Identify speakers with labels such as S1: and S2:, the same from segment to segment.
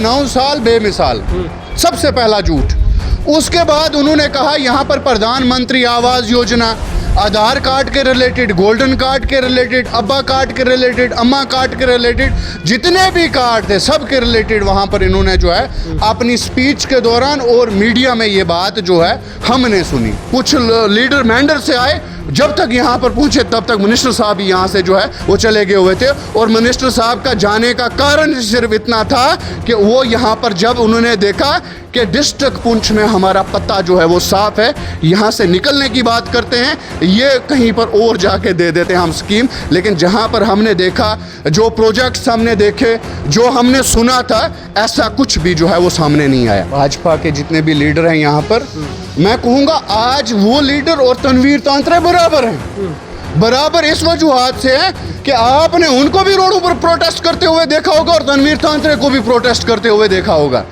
S1: 9 साल बेमिसाल, सबसे पहला झूठ। उसके बाद उन्होंने कहा यहाँ पर प्रधानमंत्री आवास योजना, आधार कार्ड के रिलेटेड, गोल्डन कार्ड के रिलेटेड, अब्बा कार्ड के रिलेटेड, अम्मा कार्ड के रिलेटेड, जितने भी कार्ड थे सब के रिलेटेड वहाँ पर इन्होंने जो है अपनी स्पीच के दौरान और मीडिया में ये बात जो है हमने सुनी। कुछ लीडर मैंडर से आए, जब तक यहाँ पर पहुँचे तब तक मिनिस्टर साहब यहाँ से जो है वो चले गए हुए थे। और मिनिस्टर साहब का जाने का कारण सिर्फ इतना था कि वो यहाँ पर जब उन्होंने देखा कि डिस्ट्रिक्ट पुंछ में हमारा पत्ता जो है वो साफ है, यहाँ से निकलने की बात करते हैं, ये कहीं पर और जाके दे देते हैं हम स्कीम। लेकिन जहाँ पर हमने देखा, जो प्रोजेक्ट्स हमने देखे, जो हमने सुना था, ऐसा कुछ भी जो है वो सामने नहीं आया। भाजपा के जितने भी लीडर हैं यहाँ पर, मैं कहूँगा आज वो लीडर और तनवीर तांत्रे बराबर हैं। बराबर इस वजूहात से है कि आपने उनको भी रोडों पर प्रोटेस्ट करते हुए देखा होगा और तनवीर तांत्रे को भी प्रोटेस्ट करते हुए देखा होगा।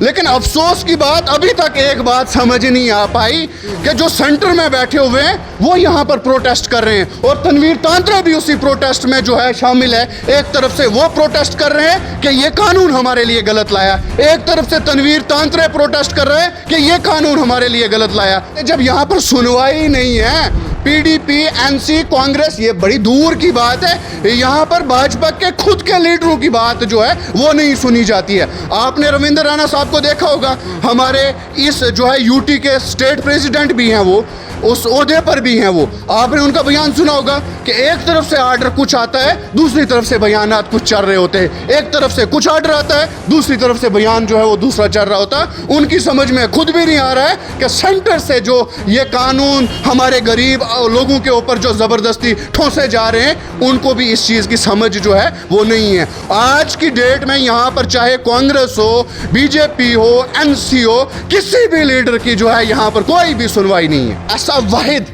S1: लेकिन अफसोस की बात, अभी तक एक बात समझ नहीं आ पाई कि जो सेंटर में बैठे हुए हैं वो यहाँ पर प्रोटेस्ट कर रहे हैं और तनवीर तांत्रे भी उसी प्रोटेस्ट में जो है शामिल है। एक तरफ से वो प्रोटेस्ट कर रहे हैं कि ये कानून हमारे लिए गलत लाया, एक तरफ से तनवीर तांत्रे प्रोटेस्ट कर रहे हैं कि ये कानून हमारे लिए गलत लाया। जब यहाँ पर सुनवाई नहीं है, पीडीपी, एनसी, कांग्रेस, ये बड़ी दूर की बात है, यहाँ पर भाजपा के खुद के लीडरों की बात जो है वो नहीं सुनी जाती है। आपने रविंद्र राणा साहब को देखा होगा, हमारे इस जो है यूटी के स्टेट प्रेसिडेंट भी हैं, वो उस ओहदे पर भी हैं वो। आपने उनका बयान सुना होगा कि एक तरफ से आर्डर कुछ आता है, दूसरी तरफ से बयानात कुछ चल रहे होते हैं। एक तरफ से कुछ आर्डर आता है, दूसरी तरफ से बयान जो है वो दूसरा चल रहा होता है। उनकी समझ में खुद भी नहीं आ रहा है कि सेंटर से जो ये कानून हमारे गरीब लोगों के ऊपर जो ज़बरदस्ती ठोसे जा रहे हैं, उनको भी इस चीज़ की समझ जो है वो नहीं है। आज की डेट में यहाँ पर चाहे कांग्रेस हो, बीजेपी हो, एनसी हो, किसी भी लीडर की जो है यहाँ पर कोई भी सुनवाई नहीं है। ऐसा वाहिद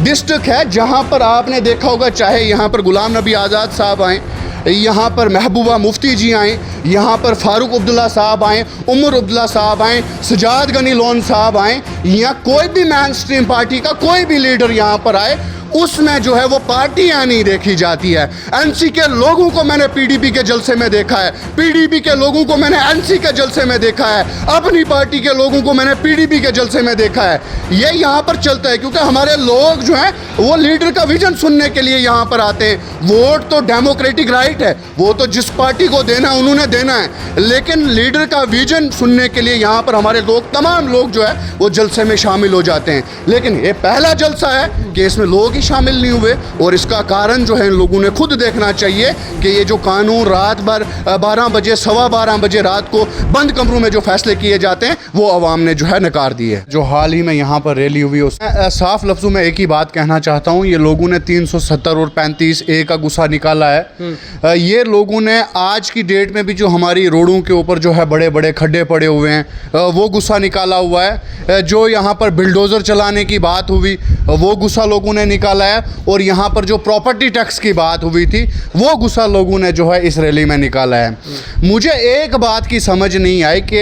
S1: डिस्ट्रिक्ट है जहाँ पर आपने देखा होगा, चाहे यहाँ पर गुलाम नबी आज़ाद साहब आए, यहाँ पर महबूबा मुफ्ती जी आए, यहाँ पर फारूक अब्दुल्ला साहब आए, उमर अब्दुल्ला साहब आए, सजाद गनी लोन साहब आए, यहाँ कोई भी मेन स्ट्रीम पार्टी का कोई भी लीडर यहाँ पर आए, उसमें जो है वो पार्टियां नहीं देखी जाती है। एनसी के लोगों को मैंने पीडीपी के जलसे में देखा है, पीडीपी के लोगों को मैंने एनसी के जलसे में देखा है, अपनी पार्टी के लोगों को मैंने पीडीपी के जलसे में देखा है। ये यहाँ पर चलता है क्योंकि हमारे लोग जो हैं वो लीडर का विजन सुनने के लिए यहाँ पर आते हैं। वोट तो डेमोक्रेटिक राइट है, वो तो जिस पार्टी को देना है उन्होंने देना है, लेकिन लीडर का विजन सुनने के लिए यहाँ पर हमारे लोग, तमाम लोग जो है वो जलसे में शामिल हो जाते हैं। लेकिन ये पहला जलसा है कि इसमें लोग शामिल नहीं हुए और इसका कारण जो है इन लोगों ने खुद देखना चाहिए कि ये जो कानून रात भर 12 बजे, 12:15 बजे रात को बंद कमरों में जो फैसले किए जाते हैं वो अवाम ने जो है नकार दिए। जो हाल ही में यहाँ पर रैली हुई, उसमें साफ लफ्ज़ों में एक ही बात कहना चाहता हूँ, ये लोगों ने 370 और 35A का गुस्सा निकाला है। ये लोगों ने आज की डेट में भी जो हमारी रोडों के ऊपर जो है बड़े बड़े खड्डे पड़े हुए हैं वो गुस्सा निकाला हुआ है। जो यहाँ पर बिल्डोज़र चलाने की बात हुई वो गुस्सा लोगों ने निकाला है और यहाँ पर जो प्रॉपर्टी टैक्स की बात हुई थी वो गुस्सा लोगों ने जो है इस रैली में निकाला है। मुझे एक बात की समझ नहीं आई कि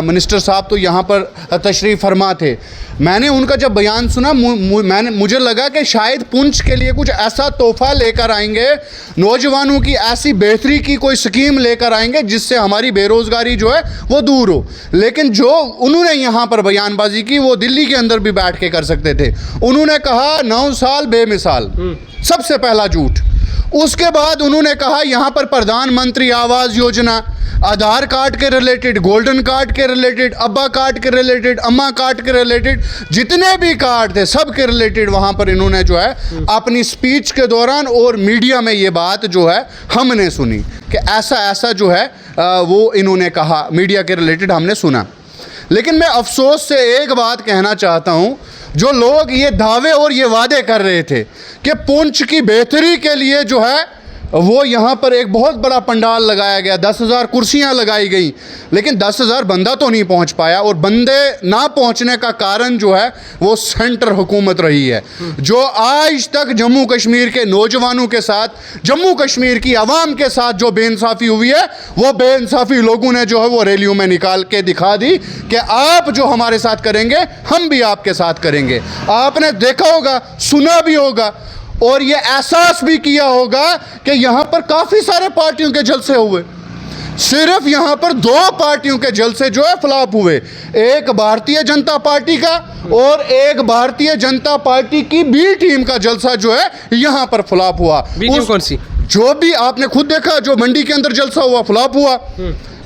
S1: मिनिस्टर साहब तो यहाँ पर तशरीफ़ फरमा थे, मैंने उनका जब बयान सुना मुझे लगा कि शायद पुंछ के लिए कुछ ऐसा तोहफा लेकर आएंगे, नौजवानों की ऐसी बेहतरी की कोई स्कीम लेकर आएंगे जिससे हमारी बेरोज़गारी जो है वो दूर हो। लेकिन जो उन्होंने यहाँ पर बयानबाजी की वो दिल्ली के अंदर भी बैठ के कर सकते थे। उन्होंने कहा 9 साल बेमिसाल, सबसे पहला झूठ। उसके बाद उन्होंने कहा यहाँ पर प्रधानमंत्री आवास योजना, आधार कार्ड के रिलेटेड, गोल्डन कार्ड के रिलेटेड, अब्बा कार्ड के रिलेटेड, अम्मा कार्ड के रिलेटेड, जितने भी कार्ड थे सब के रिलेटेड वहाँ पर इन्होंने जो है अपनी स्पीच के दौरान और मीडिया में ये बात जो है हमने सुनी कि ऐसा ऐसा जो है वो इन्होंने कहा, मीडिया के रिलेटेड हमने सुना। लेकिन मैं अफसोस से एक बात कहना चाहता हूँ, जो लोग ये दावे और ये वादे कर रहे थे कि पुंछ की बेहतरी के लिए जो है वो यहाँ पर एक बहुत बड़ा पंडाल लगाया गया, 10,000 कुर्सियाँ लगाई गई, लेकिन 10,000 बंदा तो नहीं पहुँच पाया। और बंदे ना पहुँचने का कारण जो है वो सेंटर हुकूमत रही है, जो आज तक जम्मू कश्मीर के नौजवानों के साथ, जम्मू कश्मीर की आवाम के साथ जो बेइंसाफ़ी हुई है वो बेइंसाफ़ी लोगों ने जो है वो रैलियों में निकाल के दिखा दी कि आप जो हमारे साथ करेंगे हम भी आपके साथ करेंगे। आपने देखा होगा, सुना भी होगा और ये एहसास भी किया होगा कि यहाँ पर काफ़ी सारे पार्टियों के जलसे हुए, सिर्फ यहाँ पर दो पार्टियों के जलसे जो है फ्लॉप हुए, एक भारतीय जनता पार्टी का और एक भारतीय जनता पार्टी की बी टीम का जलसा जो है यहाँ पर फ्लॉप हुआ।
S2: बी टीम कौन सी?
S1: जो भी आपने खुद देखा, जो मंडी के अंदर जलसा हुआ फ्लॉप हुआ।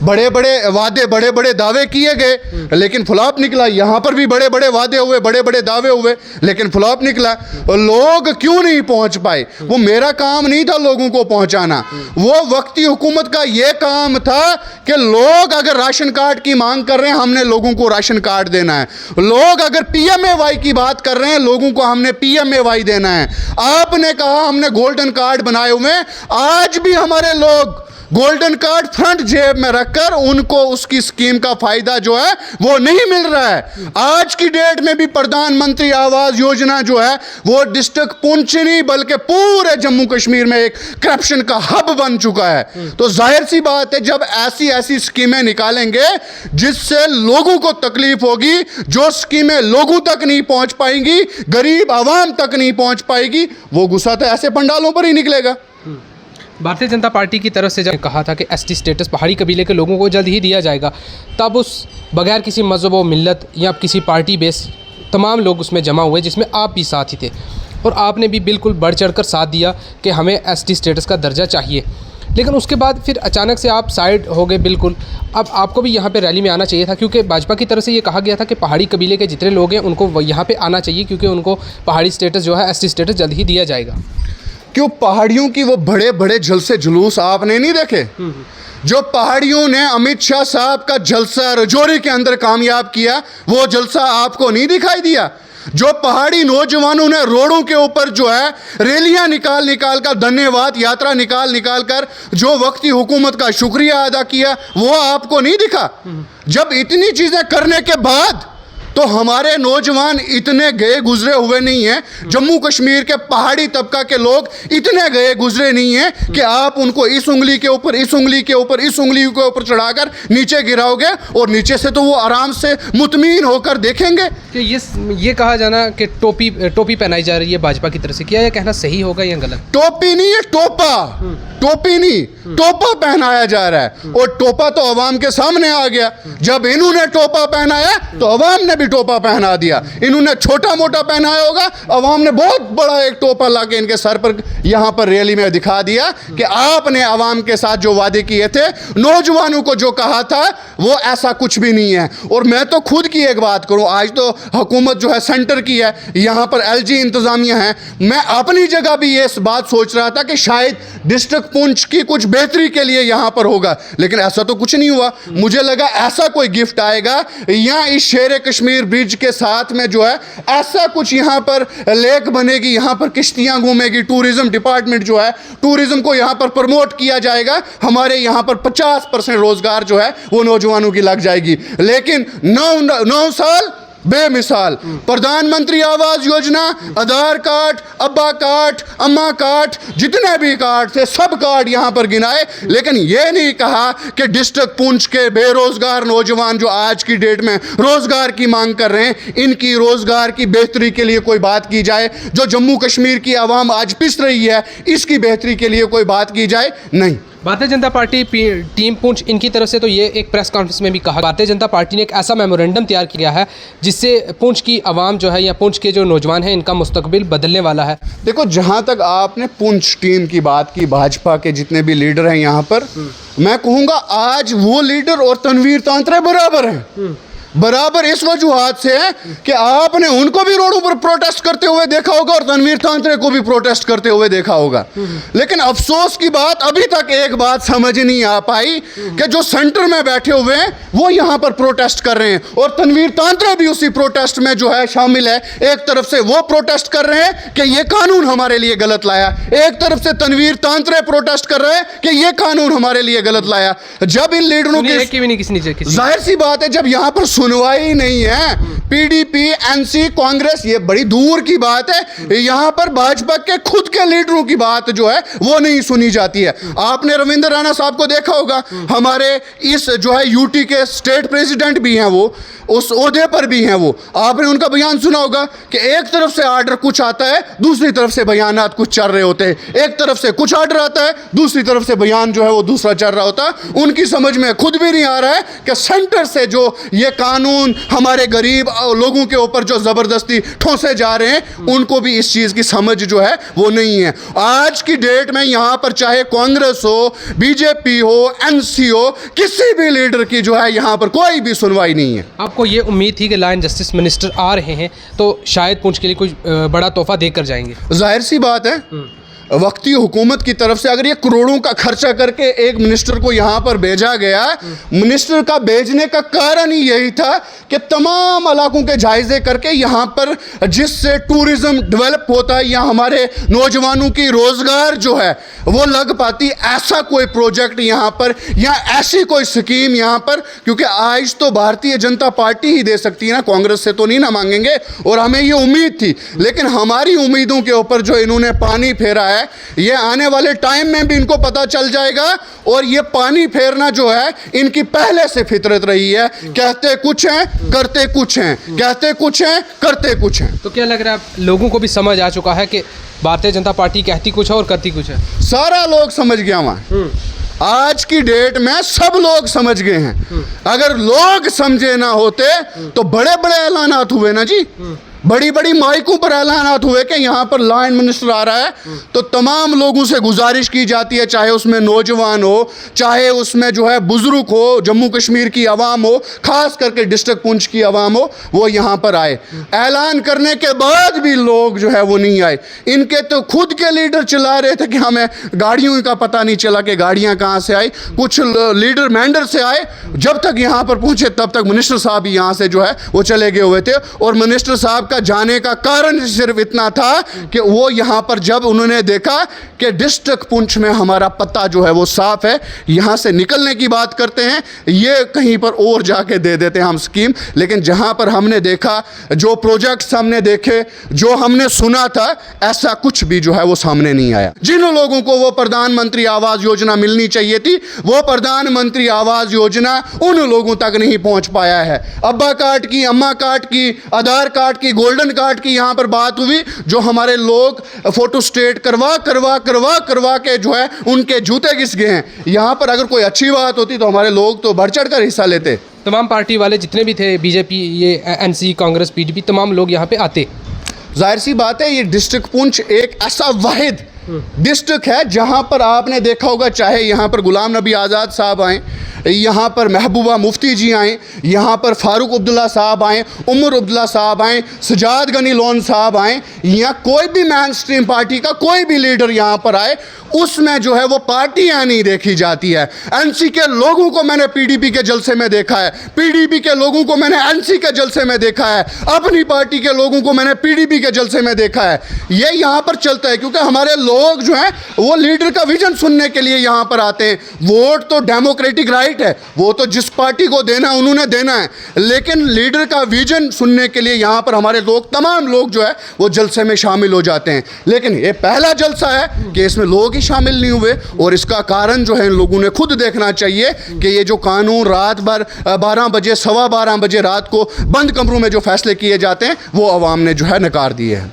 S1: बड़े बड़े वादे, बड़े बड़े दावे किए गए लेकिन फ्लॉप निकला। यहाँ पर भी बड़े बड़े वादे हुए, बड़े बड़े दावे हुए लेकिन फ्लॉप निकला। लोग क्यों नहीं पहुँच पाए? वो मेरा काम नहीं था लोगों को पहुँचाना, वो वक्ती हुकूमत का ये काम था कि लोग अगर राशन कार्ड की मांग कर रहे हैं, हमने लोगों को राशन कार्ड देना है। लोग अगर PMAY की बात कर रहे हैं, लोगों को हमने PMAY देना है। आपने कहा हमने गोल्डन कार्ड बनाए हुए हैं, आज भी हमारे लोग गोल्डन कार्ड फ्रंट जेब में रखकर उनको उसकी स्कीम का फायदा जो है वो नहीं मिल रहा है। आज की डेट में भी प्रधानमंत्री आवास योजना जो है वो डिस्ट्रिक्ट पुंछ नहीं बल्कि पूरे जम्मू कश्मीर में एक करप्शन का हब बन चुका है। तो जाहिर सी बात है, जब ऐसी ऐसी स्कीमें निकालेंगे जिससे लोगों को तकलीफ होगी, जो स्कीमें लोगों तक नहीं पहुंच पाएंगी, गरीब आवाम तक नहीं पहुंच पाएगी, वो गुस्सा तो ऐसे पंडालों पर ही निकलेगा।
S2: भारतीय जनता पार्टी की तरफ से जब कहा था कि ST स्टेटस पहाड़ी कबीले के लोगों को जल्द ही दिया जाएगा, तब उस बगैर किसी मज़हब व मिल्लत या किसी पार्टी बेस तमाम लोग उसमें जमा हुए, जिसमें आप भी साथ ही थे और आपने भी बिल्कुल बढ़ चढ़ कर साथ दिया कि हमें ST स्टेटस का दर्जा चाहिए। लेकिन उसके बाद फिर अचानक से आप साइड हो गए बिल्कुल। अब आपको भी यहाँ पे रैली में आना चाहिए था, क्योंकि भाजपा की तरफ से ये कहा गया था कि पहाड़ी कबीले के जितने लोग हैं उनको यहाँ पे आना चाहिए, क्योंकि उनको पहाड़ी स्टेटस जो है ST स्टेटस जल्द ही दिया जाएगा।
S1: क्यों? पहाड़ियों की वो बड़े बड़े जलसे जुलूस आपने नहीं देखे? जो पहाड़ियों ने अमित शाह साहब का जलसा रजौरी के अंदर कामयाब किया, वो जलसा आपको नहीं दिखाई दिया? जो पहाड़ी नौजवानों ने रोडों के ऊपर जो है रैलियां निकाल निकाल कर, धन्यवाद यात्रा निकाल निकाल कर जो वक्ती हुकूमत का शुक्रिया अदा किया, वो आपको नहीं दिखा? जब इतनी चीजें करने के बाद तो हमारे नौजवान इतने गए गुजरे हुए नहीं हैं, जम्मू कश्मीर के पहाड़ी तबका के लोग इतने गए गुजरे नहीं हैं कि आप उनको इस उंगली के ऊपर, इस उंगली के ऊपर, इस उंगली के ऊपर चढ़ाकर नीचे गिराओगे और नीचे से तो वो आराम से मुतमीन होकर देखेंगे।
S2: कि ये कहा जाना कि टोपी पहनाई जा रही है भाजपा की तरफ से, क्या यह कहना सही होगा या गलत?
S1: टोपी नहीं है, टोपा। टोपी नहीं, टोपा पहनाया जा रहा है और टोपा तो अवाम के सामने आ गया। जब इन्होंने टोपा पहनाया तो अवाम ने भी टोपा पहना दिया। इन्होंने छोटा मोटा पहनाया होगा, अवाम ने बहुत बड़ा एक टोपा लाके इनके सर पर यहाँ पर रैली में दिखा दिया कि आपने अवाम के साथ जो वादे किए थे, नौजवानों को जो कहा था, वो ऐसा कुछ भी नहीं है। और मैं तो खुद की एक बात करूँ, आज तो हुकूमत जो है सेंटर की है, यहाँ पर LG इंतजामिया है। मैं अपनी जगह भी ये बात सोच रहा था कि शायद डिस्ट्रिक्ट पुंछ की कुछ बेहतरी के लिए यहाँ पर होगा, लेकिन ऐसा तो कुछ नहीं हुआ। मुझे लगा ऐसा कोई गिफ्ट आएगा या इस शेर कश्मीर ब्रिज के साथ में जो है ऐसा कुछ यहाँ पर लेक बनेगी, यहाँ पर किश्तियाँ घूमेगी, टूरिज्म डिपार्टमेंट जो है टूरिज्म को यहाँ पर प्रमोट किया जाएगा, हमारे यहाँ पर 50% रोजगार जो है वो नौजवानों की लग जाएगी। लेकिन 9 साल बेमिसाल प्रधानमंत्री आवास योजना, आधार कार्ड, अब्बा कार्ड, अम्मा कार्ड, जितने भी कार्ड थे सब कार्ड यहाँ पर गिनाए, लेकिन ये नहीं कहा कि डिस्ट्रिक्ट पुंछ के बेरोजगार नौजवान जो आज की डेट में रोजगार की मांग कर रहे हैं, इनकी रोजगार की बेहतरी के लिए कोई बात की जाए। जो जम्मू कश्मीर की आवाम आज पिस रही है, इसकी बेहतरी के लिए कोई बात की जाए। नहीं।
S2: भारतीय जनता पार्टी टीम पुंछ, इनकी तरफ से तो ये एक प्रेस कॉन्फ्रेंस में भी कहा, भारतीय जनता पार्टी ने एक ऐसा मेमोरेंडम तैयार किया है जिससे पुंछ की आवाम जो है या पुंछ के जो नौजवान हैं, इनका मुस्तकबिल बदलने वाला है।
S1: देखो, जहाँ तक आपने पुंछ टीम की बात की, भाजपा के जितने भी लीडर हैं यहाँ पर, मैं कहूँगा आज वो लीडर और तनवीर तांत्रे बराबर हैं। बराबर इस वजूहात से है कि आपने उनको भी रोडों पर प्रोटेस्ट करते हुए देखा होगा और तनवीर तांत्रे को भी प्रोटेस्ट करते हुए देखा होगा। लेकिन अफसोस की बात, अभी तक एक बात समझ नहीं आ पाई कि जो सेंटर में बैठे हुए हैं वो यहाँ पर प्रोटेस्ट कर रहे हैं और तनवीर तांत्रे भी उसी प्रोटेस्ट में जो है शामिल है। एक तरफ से वो प्रोटेस्ट कर रहे हैं कि ये कानून हमारे लिए गलत लाया, एक तरफ से तनवीर तांत्रे प्रोटेस्ट कर रहे हैं कि ये कानून हमारे लिए गलत लाया। जब इन लीडरों की,
S2: जाहिर
S1: सी बात है, जब यहाँ पर सुनवाई नहीं है पीडीपी, एनसी, कांग्रेस, ये बड़ी दूर की बात है। यहाँ पर भाजपा के खुद के लीडरों की बात जो है वो नहीं सुनी जाती है। आपने रविंद्र राणा साहब को देखा होगा, हमारे इस जो है यूटी के स्टेट प्रेसिडेंट भी हैं, वो उस ओहदे पर भी हैं। वो आपने उनका बयान सुना होगा कि एक तरफ से आर्डर कुछ आता है, दूसरी तरफ से बयानात कुछ चल रहे होते हैं। एक तरफ से कुछ आर्डर आता है, दूसरी तरफ से बयान जो है वो दूसरा चल रहा होता है। उनकी समझ में खुद भी नहीं आ रहा है कि सेंटर से जो ये कानून हमारे गरीब लोगों के ऊपर जो ज़बरदस्ती ठोंसे जा रहे हैं, उनको भी इस चीज़ की समझ जो है वो नहीं है। आज की डेट में यहाँ पर चाहे कांग्रेस हो, बीजेपी हो, एनसी हो, किसी भी लीडर की जो है यहाँ पर कोई भी सुनवाई नहीं है।
S2: आपको ये उम्मीद थी कि लॉ एंड जस्टिस मिनिस्टर आ रहे हैं तो शायद पुंछ के लिए कुछ बड़ा तोहफा देकर जाएंगे?
S1: जाहिर सी बात है, वक्ती हुकूमत की तरफ से अगर ये करोड़ों का खर्चा करके एक मिनिस्टर को यहाँ पर भेजा गया, मिनिस्टर का भेजने का कारण ही यही था कि तमाम इलाकों के जायजे करके यहाँ पर जिससे टूरिज़्म डेवलप होता है या हमारे नौजवानों की रोज़गार जो है वो लग पाती, ऐसा कोई प्रोजेक्ट यहाँ पर या ऐसी कोई स्कीम यहाँ पर, क्योंकि आज तो भारतीय जनता पार्टी ही दे सकती है ना, कांग्रेस से तो नहीं ना मांगेंगे, और हमें ये उम्मीद थी। लेकिन हमारी उम्मीदों के ऊपर जो इन्होंने पानी फेरा है, ये आने वाले टाइम में भी इनको पता चल जाएगा। और ये पानी फेरना जो है इनकी पहले से फितरत रही है, कहते कुछ हैं करते कुछ हैं, कहते कुछ हैं करते कुछ हैं।
S2: तो क्या लग रहा है लोगों को भी समझ आ चुका है कि भारतीय जनता पार्टी कहती कुछ है और करती कुछ है?
S1: सारा लोग समझ गया वहाँ, आज की डेट में सब लोग समझ गए हैं। अगर लोग समझे ना होते तो बड़े बड़े ऐलानात हुए ना जी, बड़ी बड़ी माइकों पर ऐलानात हुए कि यहाँ पर लॉ एंड मिनिस्टर आ रहा है, तो तमाम लोगों से गुजारिश की जाती है, चाहे उसमें नौजवान हो, चाहे उसमें जो है बुजुर्ग हो, जम्मू कश्मीर की आवाम हो, खास करके डिस्ट्रिक्ट पुंछ की आवाम हो, वो यहाँ पर आए। ऐलान करने के बाद भी लोग जो है वो नहीं आए। इनके तो खुद के लीडर चिल्ला रहे थे कि हमें गाड़ियों का पता नहीं चला कि गाड़ियाँ कहाँ से आई। कुछ लीडर मैंडर से आए, जब तक यहाँ पर पहुँचे तब तक मिनिस्टर साहब ही यहाँ से जो है वो चले गए हुए थे। और मिनिस्टर साहब का जाने का कारण सिर्फ इतना था कि वो यहाँ पर जब उन्होंने देखा कि डिस्ट्रिक्ट पुंछ में हमारा पत्ता जो है वो साफ है, यहाँ से निकलने की बात करते हैं, ये कहीं पर और जाके दे देते हैं हम स्कीम। लेकिन जहाँ पर हमने देखा, जो प्रोजेक्ट्स हमने देखे, जो हमने सुना था, ऐसा कुछ भी जो है वो सामने नहीं आया। जिन लोगों को वो प्रधानमंत्री आवास योजना मिलनी चाहिए थी, वो प्रधानमंत्री आवास योजना उन लोगों तक नहीं पहुँच पाया है। अब्बा कार्ड की, अम्मा कार्ड की, आधार कार्ड की, गोल्डन कार्ड की यहाँ पर बात हुई, जो हमारे लोग फोटो स्टेट करवा करवा करवा करवा के जो है उनके जूते घिस गए हैं। यहाँ पर अगर कोई अच्छी बात होती तो हमारे लोग तो बढ़ चढ़ कर हिस्सा लेते।
S2: तमाम पार्टी वाले जितने भी थे, बीजेपी, ये एनसी, कांग्रेस, पीडीपी, तमाम लोग यहाँ पे आते।
S1: जाहिर सी बात है, ये डिस्ट्रिक्ट पुंछ एक ऐसा वाहिद डिस्ट्रिक्ट है जहाँ पर आपने देखा होगा, चाहे यहाँ पर गुलाम नबी आज़ाद साहब आए, यहाँ पर महबूबा मुफ्ती जी आए, यहाँ पर फारूक अब्दुल्ला साहब आए, उमर अब्दुल्ला साहब आए, सजाद गनी लोन साहब आए, यहाँ कोई भी मेन स्ट्रीम पार्टी का कोई भी लीडर यहाँ पर आए, उसमें जो है वो पार्टियाँ नहीं देखी जाती है। एनसी के लोगों को मैंने पीडीपी के जलसे में देखा है, पीडीपी के लोगों को मैंने एनसी के जलसे में देखा है, अपनी पार्टी के लोगों को मैंने पीडीपी के जलसे में देखा है। ये यहाँ पर चलता है क्योंकि हमारे लोग जो हैं वो लीडर का विजन सुनने के लिए यहाँ पर आते हैं। वोट तो डेमोक्रेटिक राइट है, वो तो जिस पार्टी को देना उन्होंने देना है, लेकिन लीडर का विजन सुनने के लिए यहाँ पर हमारे लोग, तमाम लोग जो है वो जलसे में शामिल हो जाते हैं। लेकिन ये पहला जलसा है कि इसमें लोग शामिल नहीं हुए, और इसका कारण जो है इन लोगों ने खुद देखना चाहिए कि ये जो कानून रात भर 12 बजे, 12:15 बजे रात को बंद कमरों में जो फैसले किए जाते हैं वो अवाम ने जो है नकार दिए हैं।